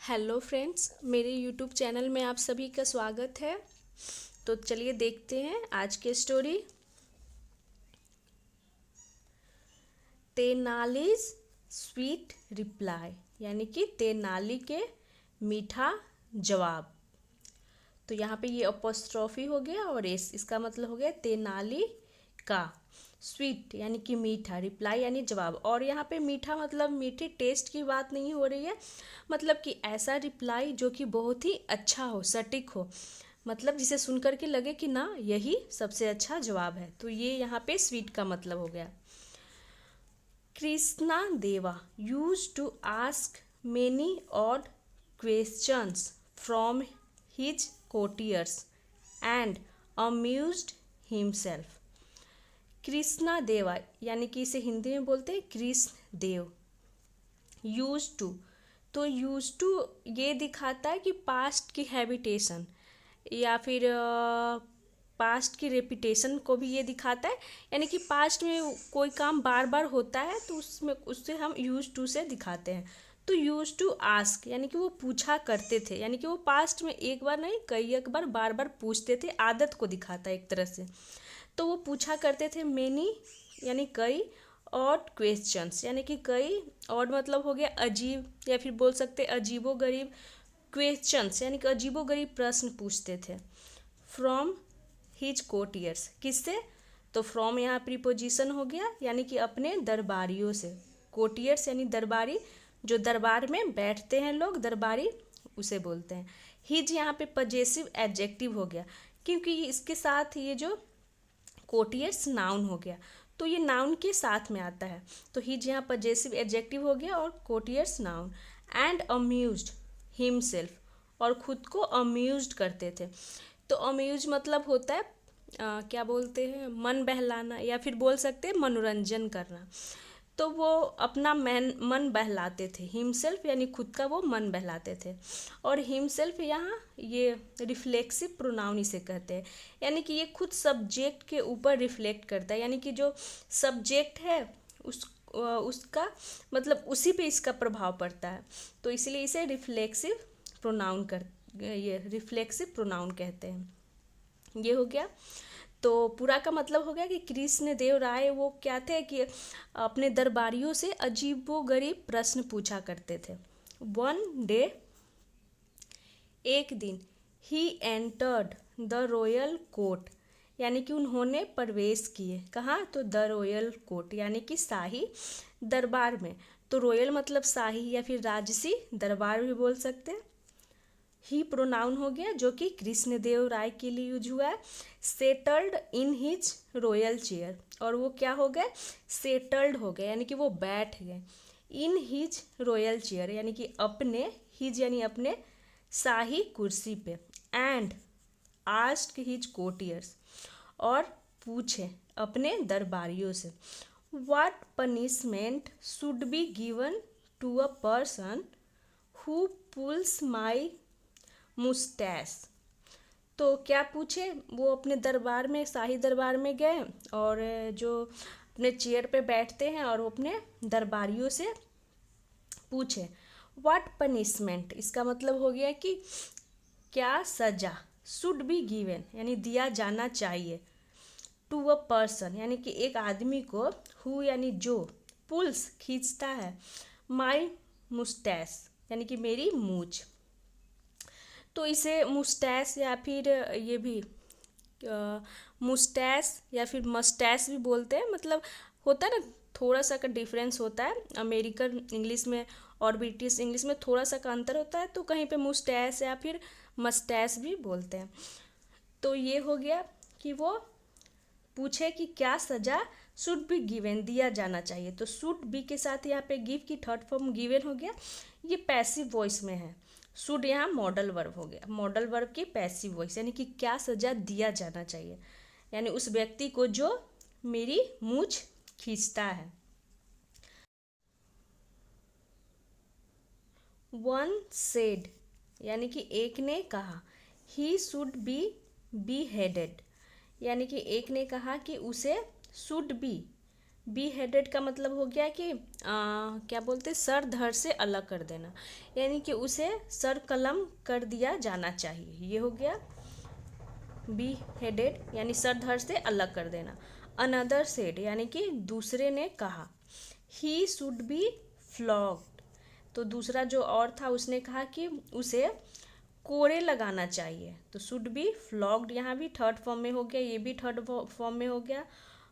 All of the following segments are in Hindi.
हेलो फ्रेंड्स, मेरे यूट्यूब चैनल में आप सभी का स्वागत है। तो चलिए देखते हैं आज की स्टोरी। तेनालीज स्वीट रिप्लाई, यानी कि तेनाली के मीठा जवाब। तो यहाँ पे ये अपोस्ट्रोफी हो गया और इसका मतलब हो गया तेनाली का स्वीट यानी कि मीठा, रिप्लाई यानी जवाब। और यहाँ पे मीठा मतलब मीठे टेस्ट की बात नहीं हो रही है, मतलब कि ऐसा रिप्लाई जो कि बहुत ही अच्छा हो, सटीक हो, मतलब जिसे सुन कर के लगे कि ना यही सबसे अच्छा जवाब है। तो ये यहाँ पे स्वीट का मतलब हो गया। Krishna Deva used to ask many odd questions from his courtiers and amused himself। Krishna Deva यानी कि इसे हिंदी में बोलते हैं कृष्ण देव। यूज टू, तो यूज टू ये दिखाता है कि पास्ट की हैबिटेशन या फिर पास्ट की रेपिटेशन को भी ये दिखाता है, यानी कि पास्ट में कोई काम बार बार होता है तो उसमें उससे हम यूज टू से दिखाते हैं। तो यूज टू आस्क यानी कि वो पूछा करते थे, यानी कि वो पास्ट में एक बार नहीं कई एक बार बार बार पूछते थे, आदत को दिखाता है एक तरह से। तो वो पूछा करते थे मेनी यानी कई, ऑड क्वेश्चंस यानी कि कई, ऑड मतलब हो गया अजीब, या फिर बोल सकते अजीबो गरीब, क्वेश्चंस यानी कि अजीबो गरीब प्रश्न पूछते थे। फ्रॉम हिज कोटियर्स, किससे? तो फ्रॉम यहाँ प्रीपोजिशन हो गया, यानी कि अपने दरबारियों से। कोटियर्स यानी दरबारी, जो दरबार में बैठते हैं लोग, दरबारी उसे बोलते हैं। हिज यहाँ पे पजेसिव एडजेक्टिव हो गया, क्योंकि इसके साथ ये जो कोटियर्स नाउन हो गया, तो ये नाउन के साथ में आता है। तो हिज यहाँ पजेसिव एडजेक्टिव हो गया और courtiers noun. And amused himself, और खुद को अम्यूज्ड करते थे। तो अम्यूज मतलब होता है क्या बोलते हैं, मन बहलाना, या फिर बोल सकते हैं मनोरंजन करना। तो वो अपना मन बहलाते थे। हिमसेल्फ यानी खुद का वो मन बहलाते थे। और हिमसेल्फ यहाँ ये रिफ्लेक्सिव प्रोनाउन इसे कहते हैं, यानी कि ये खुद सब्जेक्ट के ऊपर रिफ्लेक्ट करता है, यानी कि जो सब्जेक्ट है उसका मतलब उसी पे इसका प्रभाव पड़ता है। तो इसलिए इसे रिफ्लेक्सिव प्रोनाउन ये रिफ्लेक्सिव प्रोनाउन कहते हैं। ये हो गया। तो पूरा का मतलब हो गया कि कृष्ण देव राय वो क्या थे कि अपने दरबारियों से अजीबो गरीब प्रश्न पूछा करते थे। वन डे, एक दिन, he entered the royal court, यानी कि उन्होंने प्रवेश किए। कहाँ? तो द रॉयल कोर्ट यानी कि शाही दरबार में। तो रॉयल मतलब शाही या फिर राजसी दरबार भी बोल सकते हैं। ही प्रोनाउन हो गया जो कि कृष्णदेव राय के लिए यूज हुआ है। Settled in his royal chair, और वो क्या हो गए? सेटल्ड हो गए, यानी कि वो बैठ गए। इन हिज रॉयल चेयर यानी कि अपने, हिज यानी अपने शाही कुर्सी पे। एंड आस्क्ड हिज कोर्टियर्स, और पूछे अपने दरबारियों से। What punishment should be given to a person who pulls my moustache. तो क्या पूछे? वो अपने दरबार में, शाही दरबार में गए और जो अपने चेयर पे बैठते हैं और वो अपने दरबारियों से पूछे। व्हाट पनिशमेंट, इसका मतलब हो गया कि क्या सजा, शुड बी गिवन यानी दिया जाना चाहिए, टू अ पर्सन यानी कि एक आदमी को, हु यानी जो, पुल्स खींचता है, माई मुस्टैश यानी कि मेरी मूछ। तो इसे मुस्टैश या फिर ये भी मुस्टैश या फिर मस्टैश भी बोलते हैं, मतलब होता है ना, थोड़ा सा का डिफरेंस होता है। अमेरिकन इंग्लिश में और ब्रिटिश इंग्लिश में थोड़ा सा का अंतर होता है, तो कहीं पे मुस्टैश या फिर मस्टैश भी बोलते हैं। तो ये हो गया कि वो पूछे कि क्या सजा शुड बी गिवन, दिया जाना चाहिए। तो शुड बी के साथ यहाँ पे गिव की थर्ड फॉर्म गिवन हो गया, ये पैसिव वॉइस में है। शुड यहाँ मॉडल वर्ब हो गया, मॉडल वर्ब की पैसिव वॉइस, यानी कि क्या सजा दिया जाना चाहिए, यानी उस व्यक्ति को जो मेरी मूछ खींचता है। वन सेड यानी कि एक ने कहा। ही शुड बी हेडेड, यानी कि एक ने कहा कि उसे शुड बी बी हेडेड का मतलब हो गया कि क्या बोलते, सर धड़ से अलग कर देना, यानी कि उसे सर कलम कर दिया जाना चाहिए, ये हो गया बी हेडेड, यानी सर धड़ से अलग कर देना। अनदर सेड यानी कि दूसरे ने कहा, ही शुड बी फ्लॉग्ड, तो दूसरा जो और था उसने कहा कि उसे कोड़े लगाना चाहिए, तो शुड बी फ्लॉग्ड यहाँ भी थर्ड फॉर्म में हो गया, ये भी थर्ड फॉर्म में हो गया,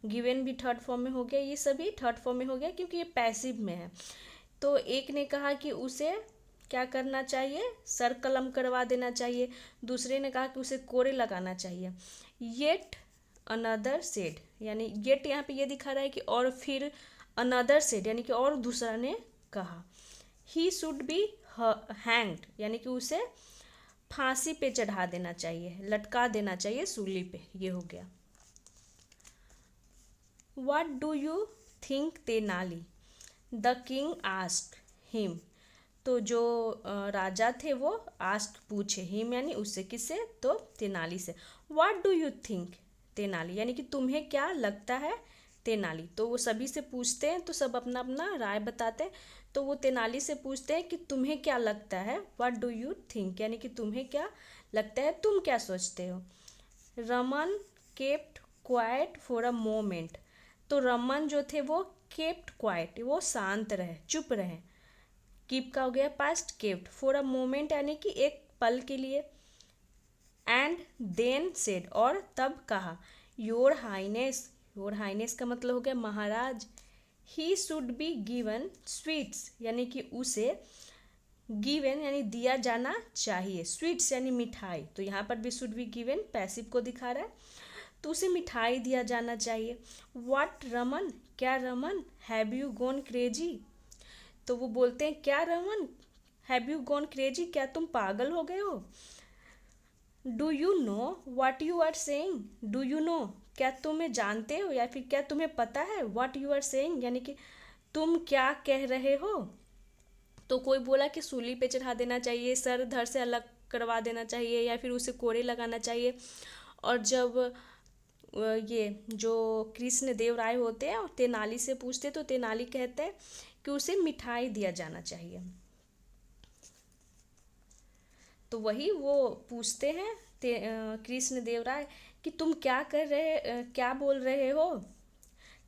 गिवन भी थर्ड फॉर्म में हो गया, ये सभी थर्ड फॉर्म में हो गया क्योंकि ये पैसिव में है। तो एक ने कहा कि उसे क्या करना चाहिए, सर कलम करवा देना चाहिए, दूसरे ने कहा कि उसे कोड़े लगाना चाहिए। येट अनदर सेड, यानी येट यहाँ पे ये दिखा रहा है कि और फिर अनदर सेड यानी कि और दूसरा ने कहा। ही शुड बी हैंग्ड, यानी कि उसे फांसी पे चढ़ा देना चाहिए, लटका देना चाहिए सूली पे, ये हो गया। What do you think Tenali, the king ask him, तो जो राजा थे वो आस्क पूछे, हिम यानी उससे, किससे, तो तेनाली से। What do you think Tenali, यानी कि तुम्हें क्या लगता है तेनाली, तो वो सभी से पूछते हैं तो सब अपना अपना राय बताते हैं, तो वो तेनाली से पूछते हैं कि तुम्हें क्या लगता है, व्हाट डू यू थिंक, यानी कि तुम्हें क्या लगता है, तुम क्या सोचते हो। Raman kept quiet for a moment, तो रमन जो थे वो केप्ट क्वाइट, वो शांत रहे, चुप रहे, कीप का हो गया past, kept for a moment यानी कि एक पल के लिए, एंड देन सेड और तब कहा, योर हाइनेस, योर हाइनेस का मतलब हो गया महाराज, he should be given sweets, यानी कि उसे गिवन यानी दिया जाना चाहिए, स्वीट्स यानी मिठाई, तो यहाँ पर भी शुड बी गिवन पैसिव को दिखा रहा है, तो उसे मिठाई दिया जाना चाहिए। व्हाट रमन, क्या Raman, have you gone crazy, तो वो बोलते हैं क्या Raman, have you gone crazy, क्या तुम पागल हो गए हो। Do you know what you are saying, do you know, क्या तुम्हें जानते हो या फिर क्या तुम्हें पता है, व्हाट यू आर सेइंग यानी कि तुम क्या कह रहे हो। तो कोई बोला कि सूली पे चढ़ा देना चाहिए, सर धड़ से अलग करवा देना चाहिए, या फिर उसे कोड़े लगाना चाहिए। और जब ये जो कृष्ण देव राय होते हैं और तेनाली से पूछते, तो तेनाली कहते हैं कि उसे मिठाई दिया जाना चाहिए, तो वही वो पूछते हैं कृष्ण देव राय कि तुम क्या कर रहे, क्या बोल रहे हो,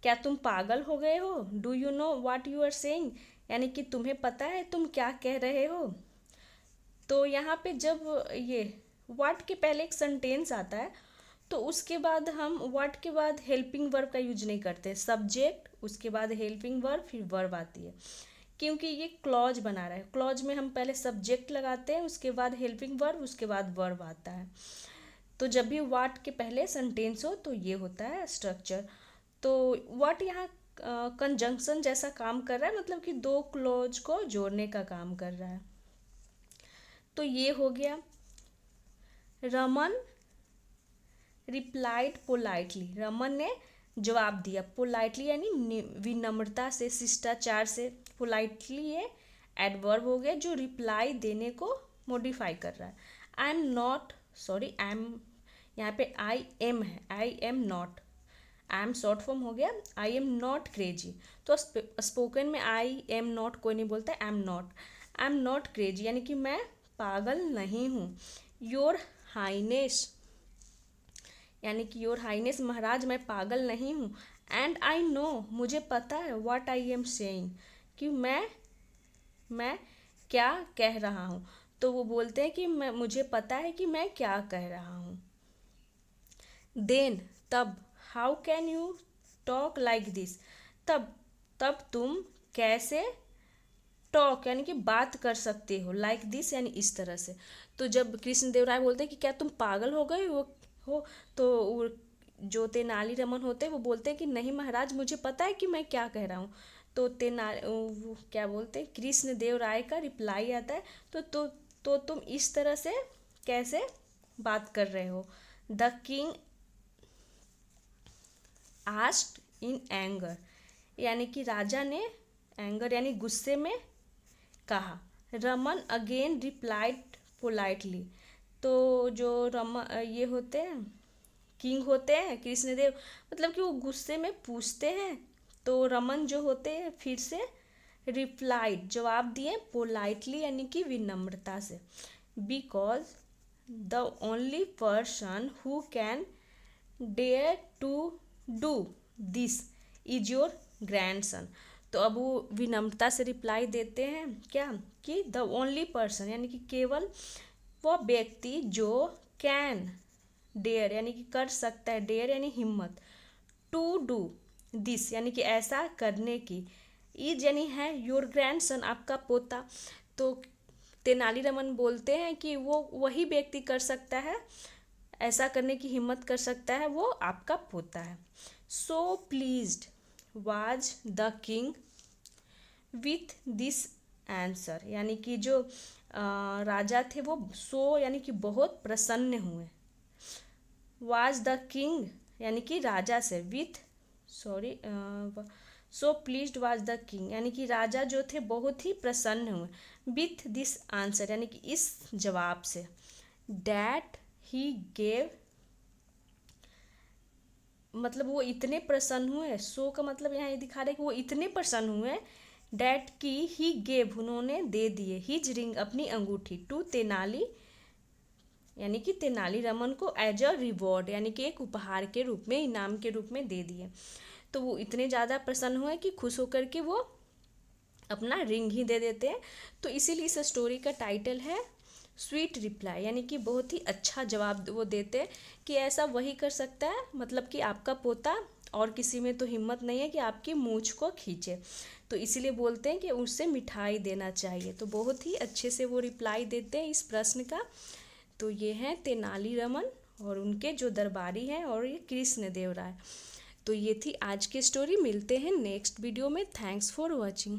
क्या तुम पागल हो गए हो, do you know what you are saying, यानी कि तुम्हें पता है तुम क्या कह रहे हो। तो यहाँ पे जब ये व्हाट के पहले एक सेंटेंस आता है, तो उसके बाद हम व्हाट के बाद हेल्पिंग वर्ब का यूज नहीं करते, सब्जेक्ट उसके बाद हेल्पिंग वर्ब फिर वर्ब आती है, क्योंकि ये क्लॉज बना रहा है, क्लॉज में हम पहले सब्जेक्ट लगाते हैं, उसके बाद हेल्पिंग वर्ब, उसके बाद वर्ब आता है। तो जब भी व्हाट के पहले सेंटेंस हो तो ये होता है स्ट्रक्चर। तो व्हाट यहाँ कंजंक्शन जैसा काम कर रहा है, मतलब कि दो क्लॉज को जोड़ने का काम कर रहा है। तो ये हो गया। रमन रिप्लाइड पोलाइटली, रमन ने जवाब दिया, पोलाइटली यानी विनम्रता से, शिष्टाचार से, पोलाइटली ये एडवर्ब हो गया जो रिप्लाई देने को मॉडिफाई कर रहा है। I am not sorry, I am यहाँ पे आई एम है, I am not, I am short form हो गया, आई एम नॉट क्रेजी, तो स्पोकन में आई एम नॉट कोई नहीं बोलता, आई एम नॉट क्रेजी यानी कि मैं पागल नहीं हूँ। योर हाइनेस यानी कि योर हाइनेस महाराज मैं पागल नहीं हूँ। एंड आई नो मुझे पता है, व्हाट आई एम सेइंग कि मैं क्या कह रहा हूँ, तो वो बोलते हैं कि मैं मुझे पता है कि मैं क्या कह रहा हूँ। देन तब, how can you talk like this, तब तब तुम कैसे टॉक यानी कि बात कर सकते हो, लाइक दिस यानी इस तरह से। तो जब कृष्णदेव राय बोलते हैं कि क्या तुम पागल हो गए हो, तो जो तेनाली रमन होते हैं वो बोलते हैं कि नहीं महाराज मुझे पता है कि मैं क्या कह रहा हूँ। तो वो क्या बोलते हैं, कृष्णदेव राय का रिप्लाई आता है, तो तुम इस तरह से कैसे बात कर रहे हो। The king asked in anger, यानी कि राजा ने एंगर यानी गुस्से में कहा। रमन अगेन रिप्लाइड पोलाइटली, तो जो ये होते हैं किंग होते हैं कृष्णदेव, मतलब कि वो गुस्से में पूछते हैं तो रमन जो होते हैं फिर से रिप्लाइड जवाब दिए पोलाइटली यानी कि विनम्रता से, because the only person who can dare to do this is your grandson. तो अब वो विनम्रता से रिप्लाई देते हैं क्या कि द ओनली पर्सन यानी कि केवल वो व्यक्ति जो कैन डेयर यानी कि कर सकता है, डेयर यानी हिम्मत, टू डू दिस यानी कि ऐसा करने की, इज यानी है योर ग्रैंडसन आपका पोता। तो तेनालीरामन बोलते हैं कि वो वही व्यक्ति कर सकता है, ऐसा करने की हिम्मत कर सकता है, वो आपका पोता है। So pleased was the king with this answer यानी कि जो राजा थे वो सो यानी कि बहुत प्रसन्न हुए, वाज द किंग यानी कि राजा से, with so pleased was the king यानी कि राजा जो थे बहुत ही प्रसन्न हुए, विथ दिस आंसर यानी कि इस जवाब से, डैट ही गेव मतलब वो इतने प्रसन्न हुए, सो का मतलब यहाँ ये दिखा रहे कि वो इतने प्रसन्न हुए, डैट की ही गेव उन्होंने दे दिए, हिज रिंग अपनी अंगूठी, टू तेनाली यानी कि तेनालीरामन को एज अ रिवॉर्ड यानी कि एक उपहार के रूप में, इनाम के रूप में दे दिए। तो वो इतने ज़्यादा प्रसन्न हुए कि खुश होकर के वो अपना रिंग ही दे देते हैं। तो इसीलिए इस स्टोरी का टाइटल है स्वीट रिप्लाई यानी कि बहुत ही अच्छा जवाब वो देते हैं कि ऐसा वही कर सकता है, मतलब कि आपका पोता, और किसी में तो हिम्मत नहीं है कि आपकी मूंछ को खींचे। तो इसीलिए बोलते हैं कि उससे मिठाई देना चाहिए। तो बहुत ही अच्छे से वो रिप्लाई देते हैं इस प्रश्न का। तो ये हैं तेनालीरामन और उनके जो दरबारी हैं, और ये कृष्णदेव राय। तो ये थी आज की स्टोरी। मिलते हैं नेक्स्ट वीडियो में। Thanks for watching.